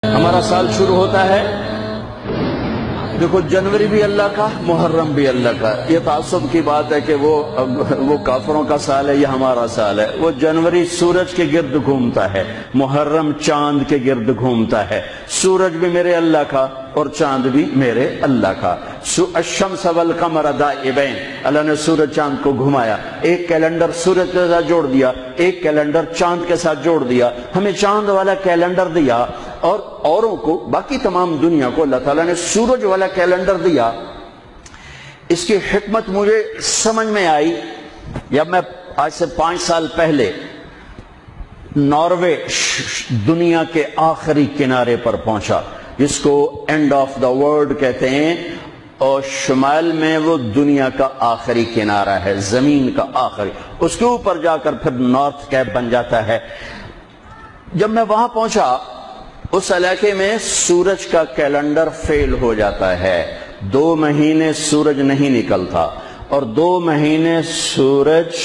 ہمارا سال شروع ہوتا ہے، دیکھو جنوری بھی اللہ کا، محرم بھی اللہ کا۔ یہ تعصب کی بات ہے کہ وہ کافروں کا سال ہے، یہ ہمارا سال ہے۔ وہ جنوری سورج کے گرد گھومتا ہے، محرم چاند کے گرد گھومتا ہے۔ سورج بھی میرے اللہ کا اور چاند بھی میرے اللہ کا۔ الشمس والقمر دائبین، اللہ نے سورج چاند کو گھمایا، ایک کیلنڈر سورج کے ساتھ جوڑ دیا، ایک کیلنڈر چاند کے ساتھ جوڑ دیا، ہمیں چاند والا کیلنڈر دیا اور اوروں کو، باقی تمام دنیا کو اللہ تعالیٰ نے سورج والا کیلنڈر دیا۔ اس کی حکمت مجھے سمجھ میں آئی جب میں آج سے 5 سال پہلے ناروے دنیا کے آخری کنارے پر پہنچا، جس کو اینڈ آف دا ورلڈ کہتے ہیں، اور شمال میں وہ دنیا کا آخری کنارہ ہے، زمین کا آخری، اس کے اوپر جا کر پھر نارتھ کیپ بن جاتا ہے۔ جب میں وہاں پہنچا، اس علاقے میں سورج کا کیلنڈر فیل ہو جاتا ہے، 2 مہینے سورج نہیں نکلتا اور 2 مہینے سورج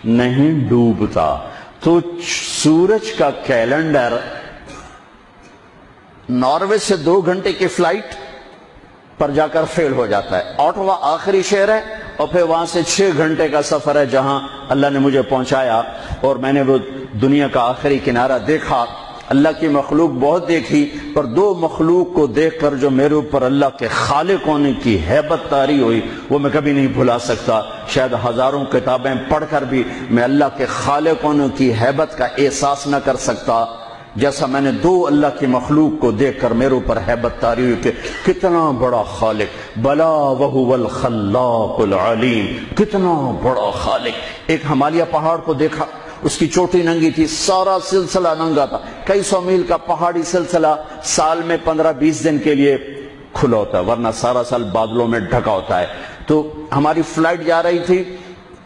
نہیں ڈوبتا، تو سورج کا کیلنڈر ناروے سے 2 گھنٹے کی فلائٹ پر جا کر فیل ہو جاتا ہے۔ اوٹوا آخری شہر ہے اور پھر وہاں سے 6 گھنٹے کا سفر ہے جہاں اللہ نے مجھے پہنچایا، اور میں نے وہ دنیا کا آخری کنارہ دیکھا۔ اللہ کی مخلوق بہت دیکھی، پر 2 مخلوق کو دیکھ کر جو میرے اوپر اللہ کے خالق ہونے کی ہیبت طاری ہوئی، وہ میں کبھی نہیں بھلا سکتا۔ شاید ہزاروں کتابیں پڑھ کر بھی میں اللہ کے خالق ہونے کی ہیبت کا احساس نہ کر سکتا جیسا میں نے 2 اللہ کی مخلوق کو دیکھ کر میرے اوپر ہیبت طاری ہوئی کہ کتنا بڑا خالق، بلا وہو الخلاق العلیم، کتنا بڑا خالق۔ ایک ہمالیہ پہاڑ کو دیکھا، اس کی چوٹی ننگی تھی، سارا سلسلہ ننگا تھا، کئی 100 میل کا پہاڑی سلسلہ سال میں 15-20 دن کے لیے کھلا ہوتا ہے، ورنہ سارا سال بادلوں میں ڈھکا ہوتا ہے۔ تو ہماری فلائٹ جا رہی تھی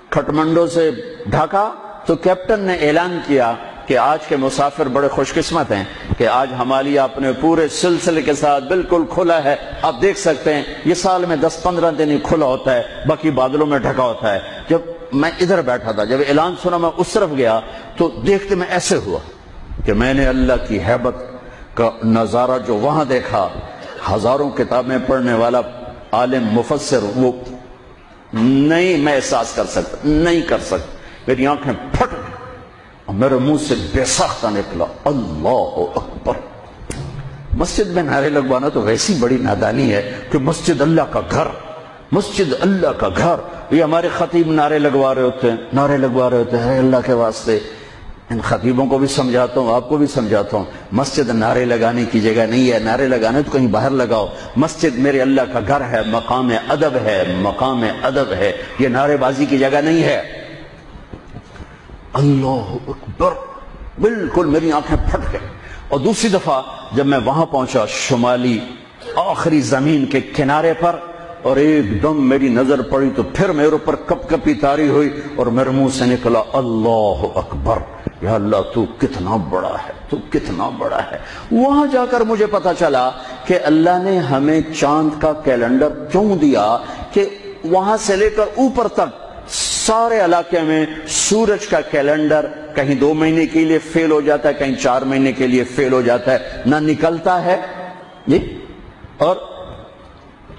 کھٹمنڈو سے ڈھاکا، تو کیپٹن نے اعلان کیا کہ آج کے مسافر بڑے خوش قسمت ہیں کہ آج ہمالیہ اپنے پورے سلسلے کے ساتھ بالکل کھلا ہے، آپ دیکھ سکتے ہیں، یہ سال میں 10-15 دن ہی کھلا ہوتا ہے، باقی بادلوں میں ڈھکا ہوتا ہے۔ جب میں ادھر بیٹھا تھا، جب اعلان سنا میں اس طرف گیا تو دیکھتے میں ایسے ہوا کہ میں نے اللہ کی ہیبت کا نظارہ جو وہاں دیکھا، ہزاروں کتابیں پڑھنے والا عالم مفسر وہ نہیں میں احساس کر سکتا، نہیں کر سکتا۔ میری آنکھیں پھٹ گئی اور میرے منہ سے بے ساختہ نکلا اللہ اکبر۔ مسجد میں نعرے لگوانا تو ویسی بڑی نادانی ہے کہ مسجد اللہ کا گھر، مسجد اللہ کا گھر، یہ ہمارے خطیب نعرے لگوا رہے ہوتے ہیں، نعرے لگوا رہے ہوتے ہیں اللہ کے واسطے۔ ان خطیبوں کو بھی سمجھاتا ہوں، آپ کو بھی سمجھاتا ہوں، مسجد نعرے لگانے کی جگہ نہیں ہے، نعرے لگانے تو کہیں باہر لگاؤ۔ مسجد میرے اللہ کا گھر ہے، مقام ادب ہے، مقام ادب ہے، یہ نعرے بازی کی جگہ نہیں ہے۔ اللہ اکبر، بالکل میری آنکھیں پھٹ گئی۔ اور دوسری دفعہ جب میں وہاں پہنچا شمالی آخری زمین کے کنارے پر، اور ایک دم میری نظر پڑی تو پھر میرے اوپر کپ کپی طاری ہوئی اور میرے منہ سے نکلا اللہ اکبر، یا اللہ تو کتنا بڑا ہے، تو کتنا بڑا ہے۔ وہاں جا کر مجھے پتا چلا کہ اللہ نے ہمیں چاند کا کیلنڈر کیوں دیا، کہ وہاں سے لے کر اوپر تک سارے علاقے میں سورج کا کیلنڈر کہیں 2 مہینے کے لیے فیل ہو جاتا ہے، کہیں 4 مہینے کے لیے فیل ہو جاتا ہے، نہ نکلتا ہے جی، اور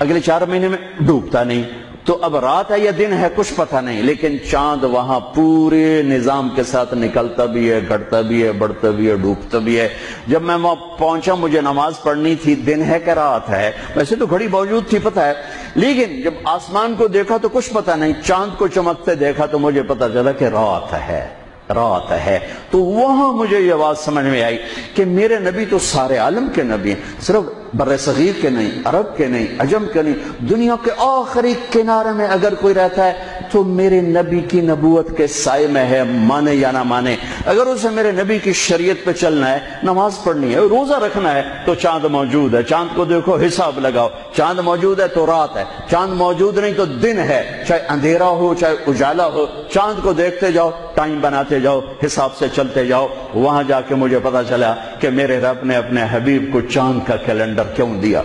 اگلے 4 مہینے میں ڈوبتا نہیں۔ تو اب رات ہے یا دن ہے کچھ پتہ نہیں، لیکن چاند وہاں پورے نظام کے ساتھ نکلتا بھی ہے، گھٹتا بھی ہے، بڑھتا بھی ہے، ڈوبتا بھی ہے۔ جب میں وہاں پہنچا مجھے نماز پڑھنی تھی، دن ہے کہ رات ہے، ویسے تو گھڑی موجود تھی پتہ ہے، لیکن جب آسمان کو دیکھا تو کچھ پتہ نہیں، چاند کو چمکتے دیکھا تو مجھے پتہ چلا کہ رات ہے، رات ہے۔ تو وہاں مجھے یہ بات سمجھ میں آئی کہ میرے نبی تو سارے عالم کے نبی ہیں، صرف بر صغیر کے نہیں، عرب کے نہیں، عجم کے نہیں، دنیا کے آخری کنارے میں اگر کوئی رہتا ہے تو میرے نبی کی نبوت کے سائے میں ہے، مانے یا نہ مانے۔ اگر اسے میرے نبی کی شریعت پہ چلنا ہے، نماز پڑھنی ہے، روزہ رکھنا ہے، تو چاند موجود ہے، چاند کو دیکھو، حساب لگاؤ، چاند موجود ہے تو رات ہے، چاند موجود نہیں تو دن ہے، چاہے اندھیرا ہو چاہے اجالا ہو، چاند کو دیکھتے جاؤ، ٹائم بناتے جاؤ، حساب سے چلتے جاؤ۔ وہاں جا کے مجھے پتا چلا کہ میرے رب نے اپنے حبیب کو چاند کا کیلنڈر کیوں دیا۔